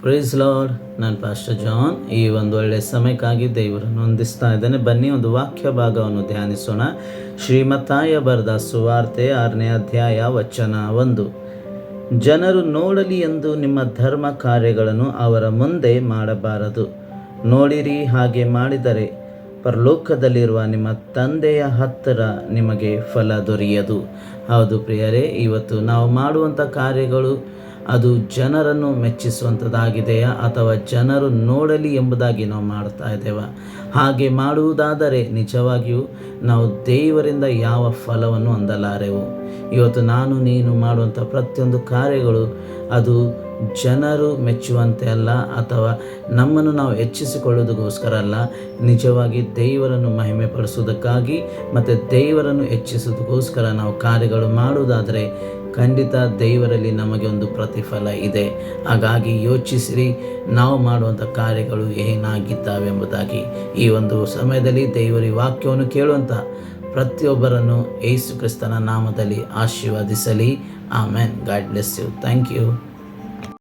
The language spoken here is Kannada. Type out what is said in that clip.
Price Lord. ನಾನು ಪಾಸ್ಟರ್ ಜಾನ್. ಈ ಒಂದು ಒಳ್ಳೆಯ ಸಮಯಕ್ಕಾಗಿ ದೇವರನ್ನು ವಂದಿಸ್ತಾ ಇದ್ದೇನೆ. ಬನ್ನಿ ಒಂದು ವಾಕ್ಯ ಭಾಗವನ್ನು ಧ್ಯಾನಿಸೋಣ. ಶ್ರೀಮತ್ತಾಯ ಬರೆದ ಸುವಾರ್ತೆ 6ನೇ ಅಧ್ಯಾಯ ವಚನ 1. ಜನರು ನೋಡಲಿ ಎಂದು ನಿಮ್ಮ ಧರ್ಮ ಕಾರ್ಯಗಳನ್ನು ಅವರ ಮುಂದೆ ಮಾಡಬಾರದು. ನೋಡಿರಿ, ಹಾಗೆ ಮಾಡಿದರೆ ಪರಲೋಕದಲ್ಲಿರುವ ನಿಮ್ಮ ತಂದೆಯ ಹತ್ತಿರ ನಿಮಗೆ ಫಲ ದೊರೆಯದು. ಹೌದು ಪ್ರಿಯರೇ, ಇವತ್ತು ನಾವು ಮಾಡುವಂಥ ಕಾರ್ಯಗಳು ಅದು ಜನರನ್ನು ಮೆಚ್ಚಿಸುವಂಥದ್ದಾಗಿದೆಯಾ ಅಥವಾ ಜನರು ನೋಡಲಿ ಎಂಬುದಾಗಿ ನಾವು ಮಾಡ್ತಾ ಇದ್ದೇವೆ? ಹಾಗೆ ಮಾಡುವುದಾದರೆ ನಿಜವಾಗಿಯೂ ನಾವು ದೇವರಿಂದ ಯಾವ ಫಲವನ್ನು ಹೊಂದಲಾರೆವು. ಇವತ್ತು ನಾನು ನೀನು ಮಾಡುವಂಥ ಪ್ರತಿಯೊಂದು ಕಾರ್ಯಗಳು ಅದು ಜನರು ಮೆಚ್ಚುವಂತೆ ಅಲ್ಲ, ಅಥವಾ ನಮ್ಮನ್ನು ನಾವು ಹೆಚ್ಚಿಸಿಕೊಳ್ಳೋದಕ್ಕೋಸ್ಕರ ಅಲ್ಲ, ನಿಜವಾಗಿ ದೇವರನ್ನು ಮಹಿಮೆ ಪಡಿಸೋದಕ್ಕಾಗಿ ಮತ್ತು ದೇವರನ್ನು ಹೆಚ್ಚಿಸೋದಕ್ಕೋಸ್ಕರ ನಾವು ಕಾರ್ಯಗಳು ಮಾಡುವುದಾದರೆ ಖಂಡಿತ ದೇವರಲ್ಲಿ ನಮಗೆ ಒಂದು ಪ್ರತಿಫಲ ಇದೆ. ಹಾಗಾಗಿ ಯೋಚಿಸಿರಿ, ನಾವು ಮಾಡುವಂಥ ಕಾರ್ಯಗಳು ಏನಾಗಿದ್ದಾವೆ ಎಂಬುದಾಗಿ. ಈ ಒಂದು ಸಮಯದಲ್ಲಿ ದೇವರ ವಾಕ್ಯವನ್ನು ಕೇಳುವಂಥ ಪ್ರತಿಯೊಬ್ಬರನ್ನು ಯೇಸು ಕ್ರಿಸ್ತನ ನಾಮದಲ್ಲಿ ಆಶೀರ್ವದಿಸಲಿ. Amen. God bless you. Thank you.